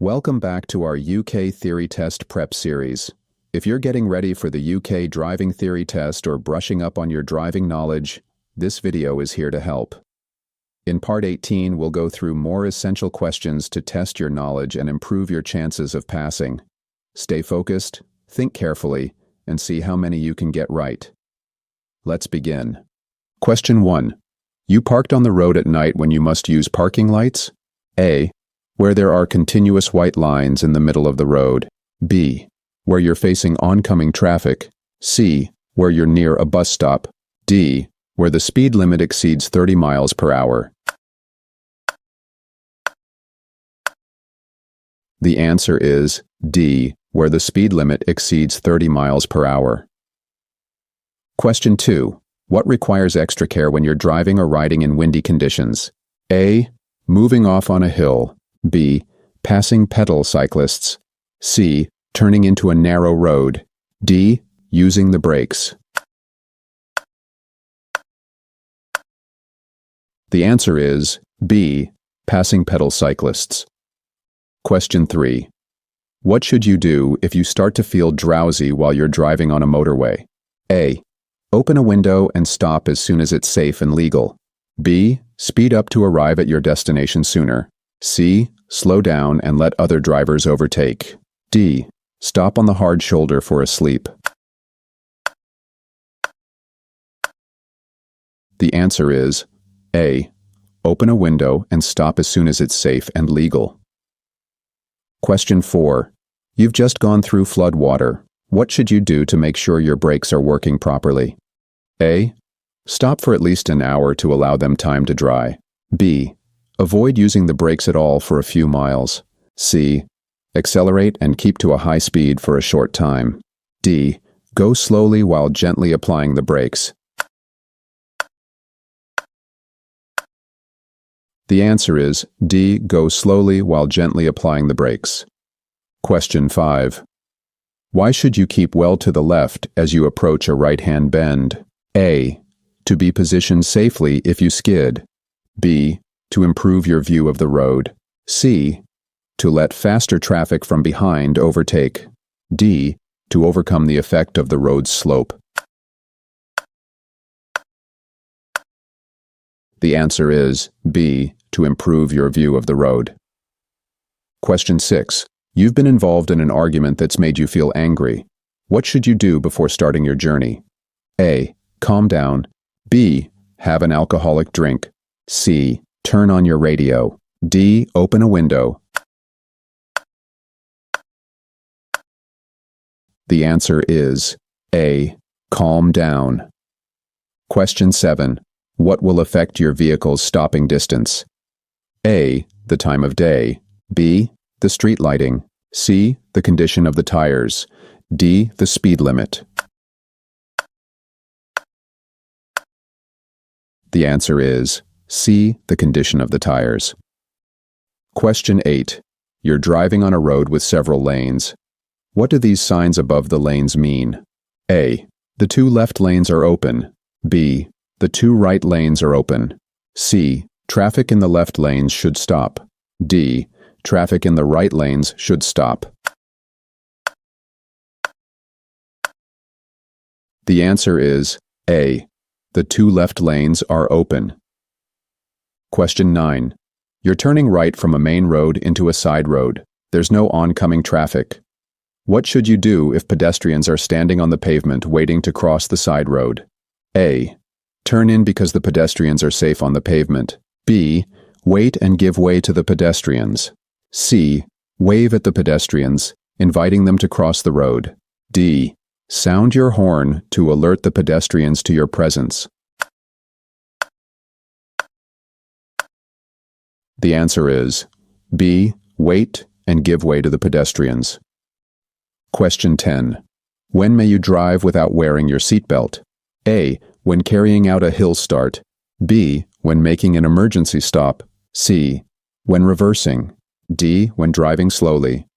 Welcome back to our UK Theory Test Prep series. If you're getting ready for the UK Driving Theory Test or brushing up on your driving knowledge, this video is here to help. In Part 18, we'll go through more essential questions to test your knowledge and improve your chances of passing. Stay focused, think carefully, and see how many you can get right. Let's begin. Question 1. You parked on the road at night when you must use parking lights? A. Where there are continuous white lines in the middle of the road. B. Where you're facing oncoming traffic. C. Where you're near a bus stop. D. Where the speed limit exceeds 30 miles per hour. The answer is D. Where the speed limit exceeds 30 miles per hour. Question 2. What requires extra care when you're driving or riding in windy conditions? A. Moving off on a hill. B. Passing pedal cyclists. C. Turning into a narrow road. D. Using the brakes. The answer is B. Passing pedal cyclists. Question 3. What should you do if you start to feel drowsy while you're driving on a motorway? A. Open a window and stop as soon as it's safe and legal. B. Speed up to arrive at your destination sooner. C. Slow down and let other drivers overtake. D. Stop on the hard shoulder for a sleep. The answer is A. Open a window and stop as soon as it's safe and legal. Question 4. You've just gone through flood water. What should you do to make sure your brakes are working properly? A. Stop for at least an hour to allow them time to dry. B. Avoid using the brakes at all for a few miles. C. Accelerate and keep to a high speed for a short time. D. Go slowly while gently applying the brakes. The answer is D. Go slowly while gently applying the brakes. Question 5. Why should you keep well to the left as you approach a right-hand bend? A. To be positioned safely if you skid. B. To improve your view of the road. C. To let faster traffic from behind overtake. D. To overcome the effect of the road's slope. The answer is B. To improve your view of the road. Question 6. You've been involved in an argument that's made you feel angry. What should you do before starting your journey? A. Calm down. B. Have an alcoholic drink. C. Turn on your radio. D. Open a window. The answer is A. Calm down. Question 7. What will affect your vehicle's stopping distance? A. The time of day. B. The street lighting. C. The condition of the tires. D. The speed limit. The answer is C. The condition of the tires. Question 8. You're driving on a road with several lanes. What do these signs above the lanes mean? A. The 2 left lanes are open. B. The 2 right lanes are open. C. Traffic in the left lanes should stop. D. Traffic in the right lanes should stop. The answer is A. The 2 left lanes are open. Question 9. You're turning right from a main road into a side road. There's no oncoming traffic. What should you do if pedestrians are standing on the pavement waiting to cross the side road? A. Turn in because the pedestrians are safe on the pavement. B. Wait and give way to the pedestrians. C. Wave at the pedestrians, inviting them to cross the road. D. Sound your horn to alert the pedestrians to your presence. The answer is B. Wait and give way to the pedestrians. Question 10. When may you drive without wearing your seatbelt? A. When carrying out a hill start. B. When making an emergency stop. C. When reversing. D. When driving slowly.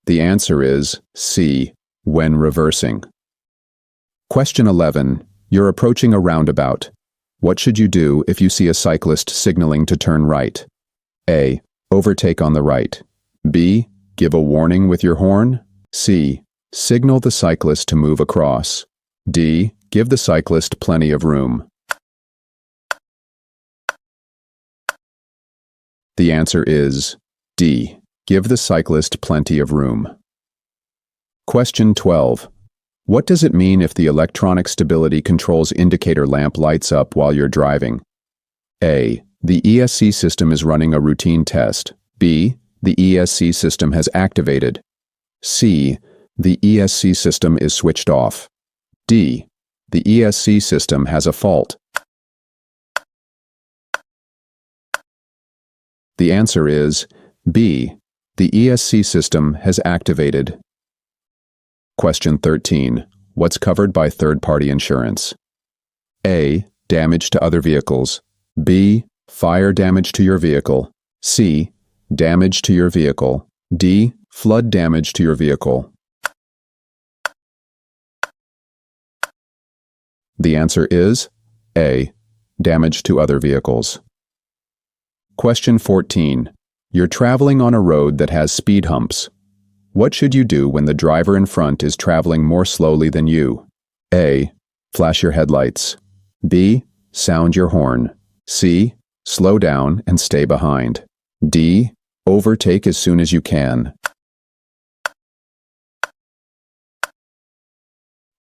The answer is C. When reversing. Question 11. You're approaching a roundabout. What should you do if you see a cyclist signaling to turn right? A. Overtake on the right. B. Give a warning with your horn. C. Signal the cyclist to move across. D. Give the cyclist plenty of room. The answer is D. Give the cyclist plenty of room. Question 12. What does it mean if the electronic stability controls indicator lamp lights up while you're driving? A. The ESC system is running a routine test. B. The ESC system has activated. C. The ESC system is switched off. D. The ESC system has a fault. The answer is B. The ESC system has activated. Question 13. What's covered by third-party insurance? A. Damage to other vehicles. B. Fire damage to your vehicle. C. Damage to your vehicle. D. Flood damage to your vehicle. The answer is A. Damage to other vehicles. Question 14. You're traveling on a road that has speed humps. What should you do when the driver in front is traveling more slowly than you? A. Flash your headlights. B. Sound your horn. C. Slow down and stay behind. D. Overtake as soon as you can.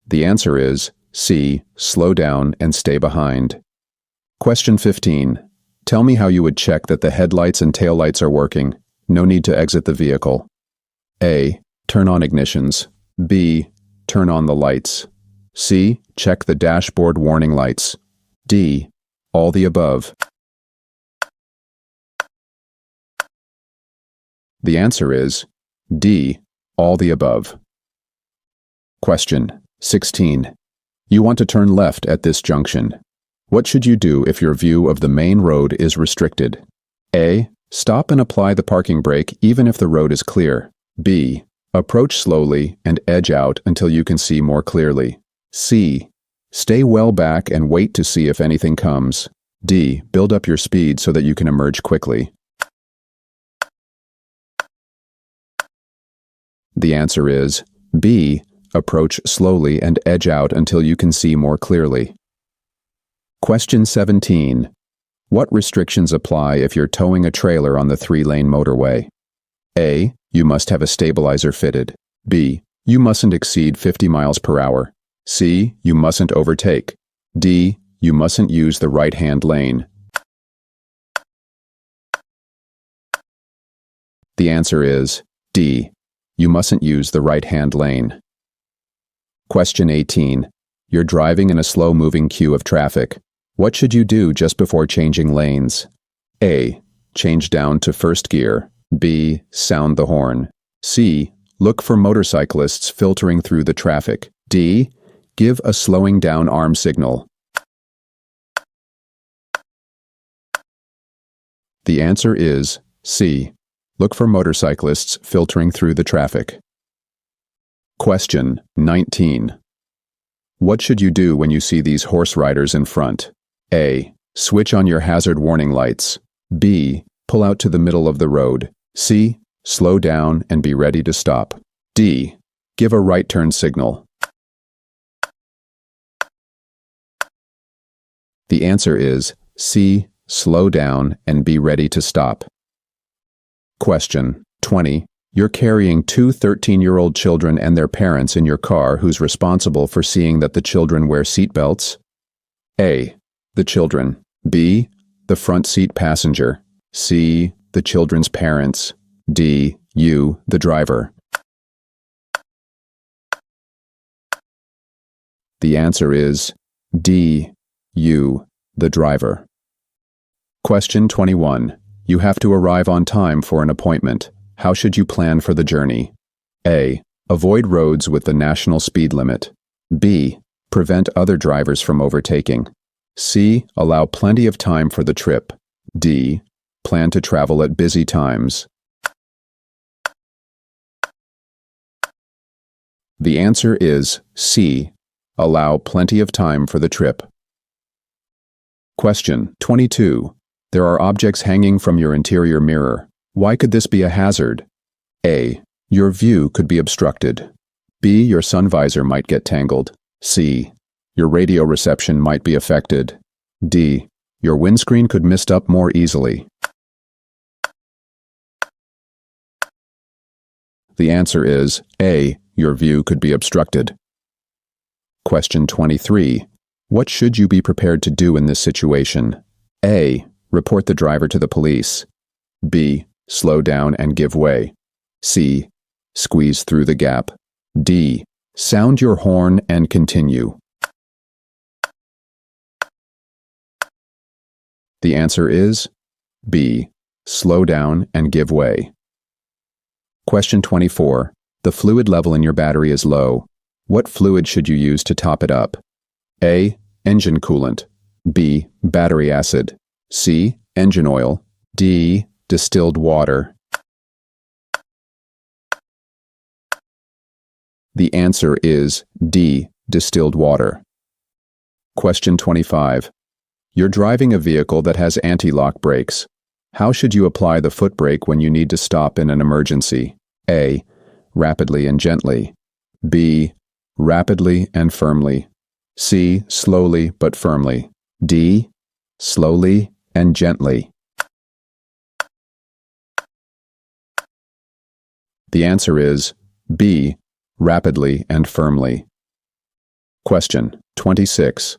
The answer is C. Slow down and stay behind. Question 15. Tell me how you would check that the headlights and taillights are working. No need to exit the vehicle. A. Turn on ignitions. B. Turn on the lights. C. Check the dashboard warning lights. D. All the above. The answer is D. All the above. Question 16. You want to turn left at this junction. What should you do if your view of the main road is restricted? A. Stop and apply the parking brake even if the road is clear. B. Approach slowly and edge out until you can see more clearly. C. Stay well back and wait to see if anything comes. D. Build up your speed so that you can emerge quickly. The answer is B. Approach slowly and edge out until you can see more clearly. Question 17. What restrictions apply if you're towing a trailer on the 3-lane motorway? A. You must have a stabilizer fitted. B. You mustn't exceed 50 miles per hour. C. You mustn't overtake. D. You mustn't use the right-hand lane. The answer is D. You mustn't use the right-hand lane. Question 18. You're driving in a slow-moving queue of traffic. What should you do just before changing lanes? A. Change down to first gear. B. Sound the horn. C. Look for motorcyclists filtering through the traffic. D. Give a slowing down arm signal. The answer is C. Look for motorcyclists filtering through the traffic. Question 19. What should you do when you see these horse riders in front? A. Switch on your hazard warning lights. B. Pull out to the middle of the road. C. Slow down and be ready to stop. D. Give a right turn signal. The answer is C. Slow down and be ready to stop. Question 20. You're carrying two 13-year-old children and their parents in your car. Who's responsible for seeing that the children wear seatbelts? A. The children. B. The front seat passenger. C. The children's parents. D. You, the driver. The answer is D. You, the driver. Question 21. You have to arrive on time for an appointment. How should you plan for the journey? A. Avoid roads with the national speed limit. B. Prevent other drivers from overtaking. C. Allow plenty of time for the trip. D. Plan to travel at busy times. The answer is C. Allow plenty of time for the trip. Question 22. There are objects hanging from your interior mirror. Why could this be a hazard? A. Your view could be obstructed. B. Your sun visor might get tangled. C. Your radio reception might be affected. D. Your windscreen could mist up more easily. The answer is A. Your view could be obstructed. Question 23. What should you be prepared to do in this situation? A. Report the driver to the police. B. Slow down and give way. C. Squeeze through the gap. D. Sound your horn and continue. The answer is B. Slow down and give way. Question 24. The fluid level in your battery is low. What fluid should you use to top it up? A. Engine coolant. B. Battery acid. C. Engine oil. D. Distilled water. The answer is D. Distilled water. Question 25. You're driving a vehicle that has anti-lock brakes. How should you apply the foot brake when you need to stop in an emergency? A. Rapidly and gently. B. Rapidly and firmly. C. Slowly but firmly. D. Slowly and gently. The answer is B. Rapidly and firmly. Question 26.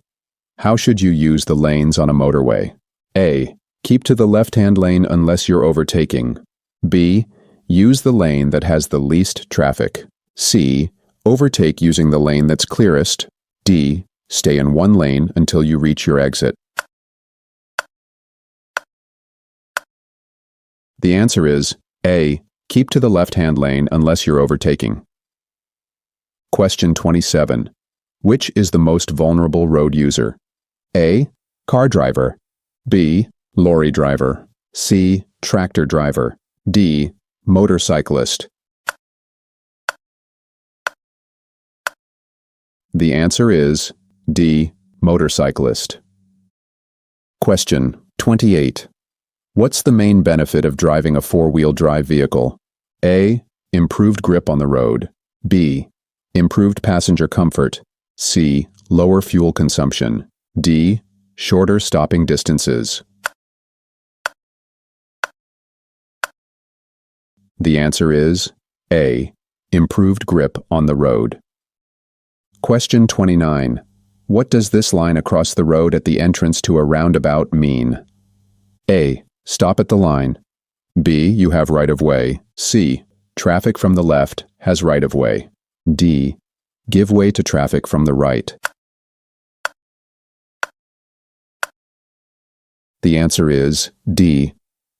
How should you use the lanes on a motorway? A. Keep to the left-hand lane unless you're overtaking. B. Use the lane that has the least traffic. C. Overtake using the lane that's clearest. D. Stay in one lane until you reach your exit. The answer is A. Keep to the left-hand lane unless you're overtaking. Question 27. Which is the most vulnerable road user? A. Car driver. B. Lorry driver. C. Tractor driver. D. Motorcyclist. The answer is D. Motorcyclist. Question 28. What's the main benefit of driving a four-wheel drive vehicle? A. Improved grip on the road. B. Improved passenger comfort. C. Lower fuel consumption. D. Shorter stopping distances. The answer is A. Improved grip on the road. Question 29. What does this line across the road at the entrance to a roundabout mean? A. Stop at the line. B. You have right-of-way. C. Traffic from the left has right-of-way. D. Give way to traffic from the right. The answer is D.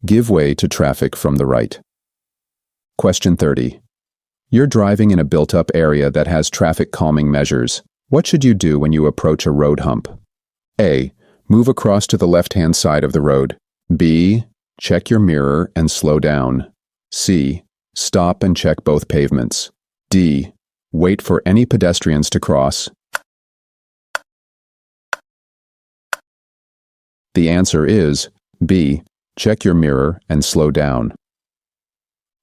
Give way to traffic from the right. Question 30. You're driving in a built-up area that has traffic calming measures. What should you do when you approach a road hump? A. Move across to the left-hand side of the road. B. Check your mirror and slow down. C. Stop and check both pavements. D. Wait for any pedestrians to cross. The answer is B. Check your mirror and slow down.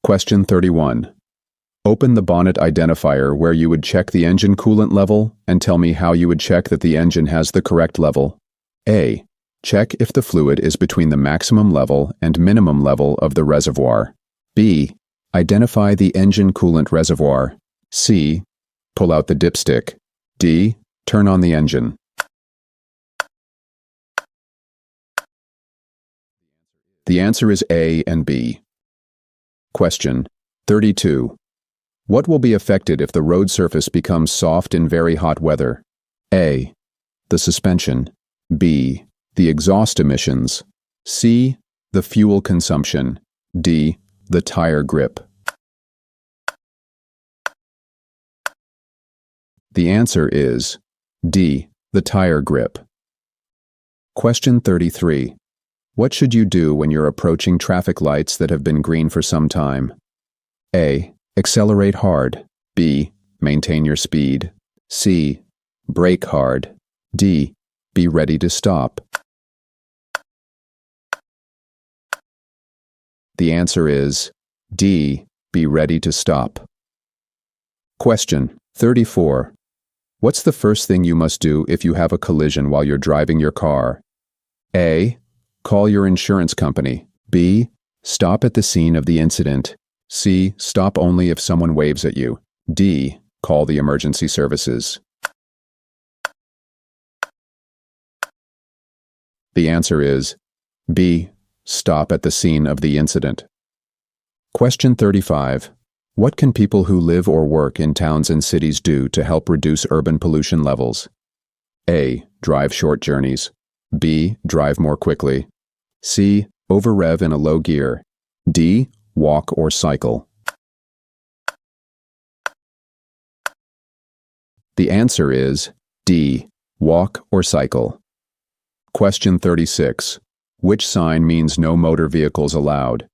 Question 31. Open the bonnet identifier where you would check the engine coolant level and tell me how you would check that the engine has the correct level. A. Check if the fluid is between the maximum level and minimum level of the reservoir. B. Identify the engine coolant reservoir. C. Pull out the dipstick. D. Turn on the engine. The answer is A and B. Question 32. What will be affected if the road surface becomes soft in very hot weather? A. The suspension. B. The exhaust emissions. C. The fuel consumption. D. The tire grip. The answer is D. The tire grip. Question 33. What should you do when you're approaching traffic lights that have been green for some time? A. Accelerate hard. B. Maintain your speed. C. Brake hard. D. Be ready to stop. The answer is D. Be ready to stop. Question 34. What's the first thing you must do if you have a collision while you're driving your car? A. Call your insurance company. B. Stop at the scene of the incident. C. Stop only if someone waves at you. D. Call the emergency services. The answer is B. Stop at the scene of the incident. Question 35. What can people who live or work in towns and cities do to help reduce urban pollution levels? A. Drive short journeys. B. Drive more quickly. C. Over-rev in a low gear. D. Walk or cycle. The answer is D. Walk or cycle. Question 36. Which sign means no motor vehicles allowed?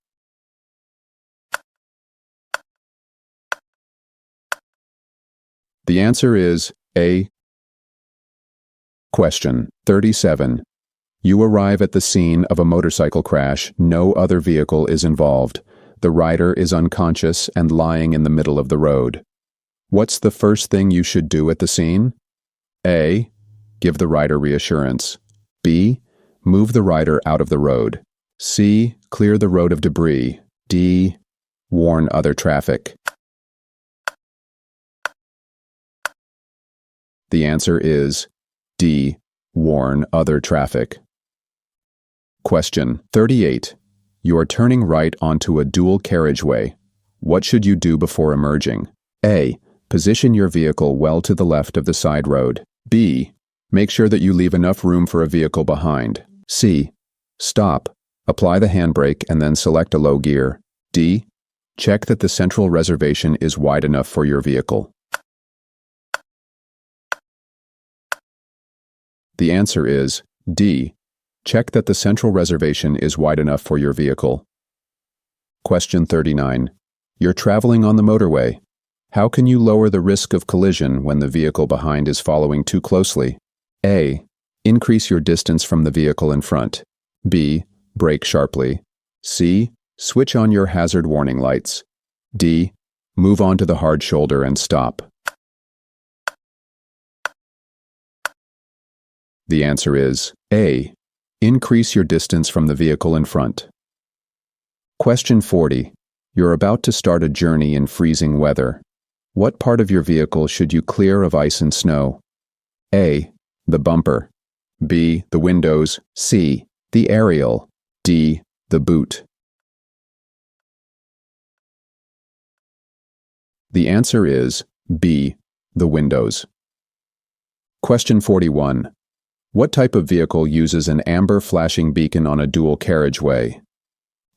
The answer is A. Question 37. You arrive at the scene of a motorcycle crash. No other vehicle is involved. The rider is unconscious and lying in the middle of the road. What's the first thing you should do at the scene? A. Give the rider reassurance. B. Move the rider out of the road. C. Clear the road of debris. D. Warn other traffic. The answer is D. Warn other traffic. Question 38. You are turning right onto a dual carriageway. What should you do before emerging? A. Position your vehicle well to the left of the side road. B. Make sure that you leave enough room for a vehicle behind. C. Stop. Apply the handbrake and then select a low gear. D. Check that the central reservation is wide enough for your vehicle. The answer is D. Check that the central reservation is wide enough for your vehicle. Question 39. You're traveling on the motorway. How can you lower the risk of collision when the vehicle behind is following too closely? A. Increase your distance from the vehicle in front. B. Brake sharply. C. Switch on your hazard warning lights. D. Move onto the hard shoulder and stop. The answer is A. Increase your distance from the vehicle in front. Question 40. You're about to start a journey in freezing weather. What part of your vehicle should you clear of ice and snow? A. The bumper. B. The windows. C. The aerial. D. The boot. The answer is B. The windows. Question 41. What type of vehicle uses an amber flashing beacon on a dual carriageway?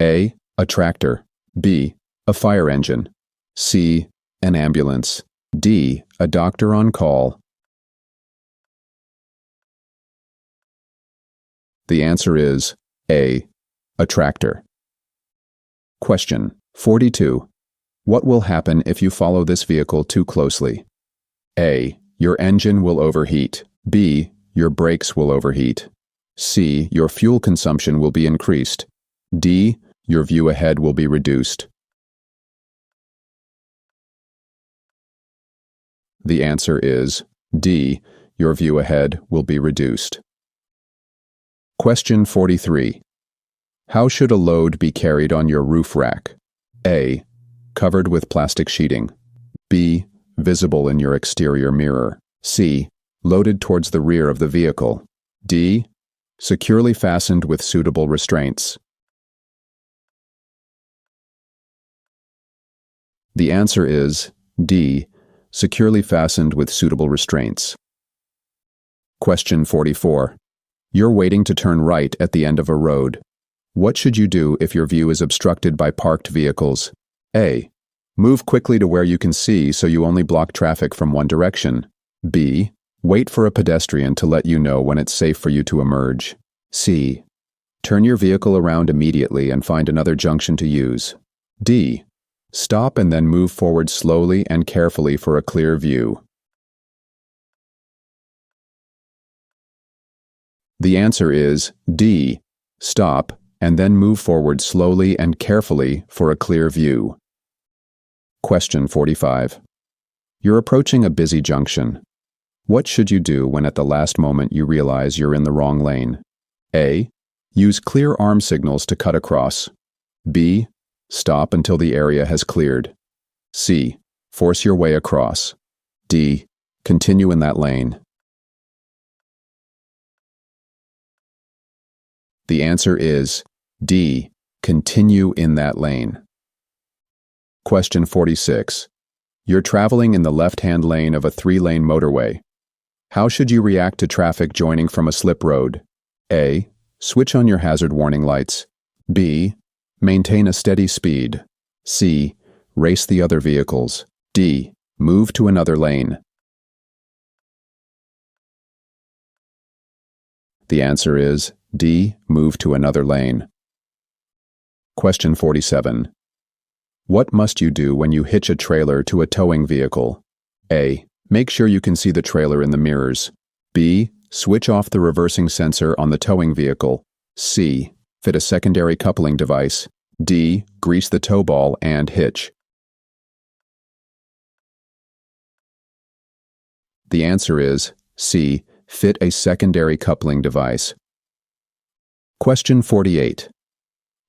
A. A tractor. B. A fire engine. C. An ambulance. D. A doctor on call. The answer is A. A tractor. Question 42. What will happen if you follow this vehicle too closely? A. Your engine will overheat. B. Your brakes will overheat. C. Your fuel consumption will be increased. D. Your view ahead will be reduced. The answer is D. Your view ahead will be reduced. Question 43. How should a load be carried on your roof rack? A. Covered with plastic sheeting. B. Visible in your exterior mirror. C. Loaded towards the rear of the vehicle. D. Securely fastened with suitable restraints. The answer is D. Securely fastened with suitable restraints. Question 44. You're waiting to turn right at the end of a road. What should you do if your view is obstructed by parked vehicles? A. Move quickly to where you can see so you only block traffic from one direction. B. Wait for a pedestrian to let you know when it's safe for you to emerge. C. Turn your vehicle around immediately and find another junction to use. D. Stop and then move forward slowly and carefully for a clear view. The answer is D. Stop and then move forward slowly and carefully for a clear view. Question 45. You're approaching a busy junction. What should you do when at the last moment you realize you're in the wrong lane? A. Use clear arm signals to cut across. B. Stop until the area has cleared. C. Force your way across. D. Continue in that lane. The answer is D. Continue in that lane. Question 46. You're traveling in the left-hand lane of a 3-lane motorway. How should you react to traffic joining from a slip road? A. Switch on your hazard warning lights. B. Maintain a steady speed. C. Race the other vehicles. D. Move to another lane. The answer is D. Move to another lane. Question 47. What must you do when you hitch a trailer to a towing vehicle? A. Make sure you can see the trailer in the mirrors. B. Switch off the reversing sensor on the towing vehicle. C. Fit a secondary coupling device. D. Grease the tow ball and hitch. The answer is C. Fit a secondary coupling device. Question 48.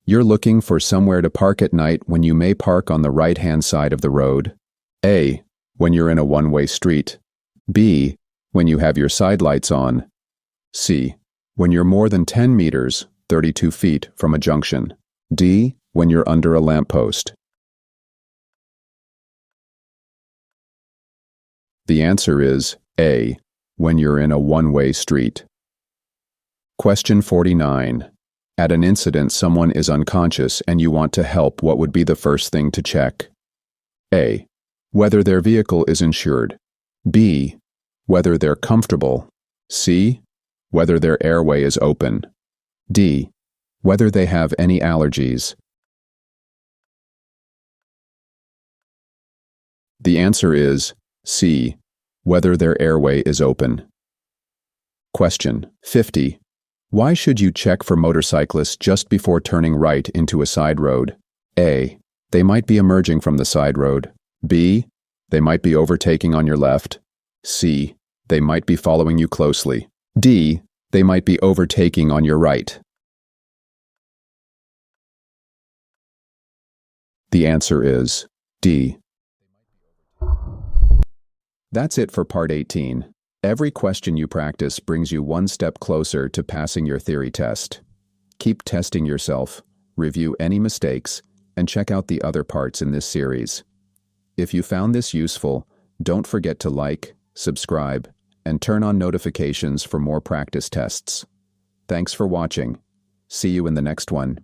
You're looking for somewhere to park at night when you may park on the right-hand side of the road. A. When you're in a one-way street. B. When you have your side lights on. C. When you're more than 10 meters, 32 feet, from a junction. D. When you're under a lamppost. The answer is A. When you're in a one-way street. Question 49. At an incident, someone is unconscious and you want to help. What would be the first thing to check? A. Whether their vehicle is insured. B. Whether they're comfortable. C. Whether their airway is open. D. Whether they have any allergies. The answer is C. Whether their airway is open. Question 50. Why should you check for motorcyclists just before turning right into a side road? A. They might be emerging from the side road. B. They might be overtaking on your left. C. They might be following you closely. D. They might be overtaking on your right. The answer is D. That's it for Part 18. Every question you practice brings you one step closer to passing your theory test. Keep testing yourself, review any mistakes, and check out the other parts in this series. If you found this useful, don't forget to like, subscribe, and turn on notifications for more practice tests. Thanks for watching. See you in the next one.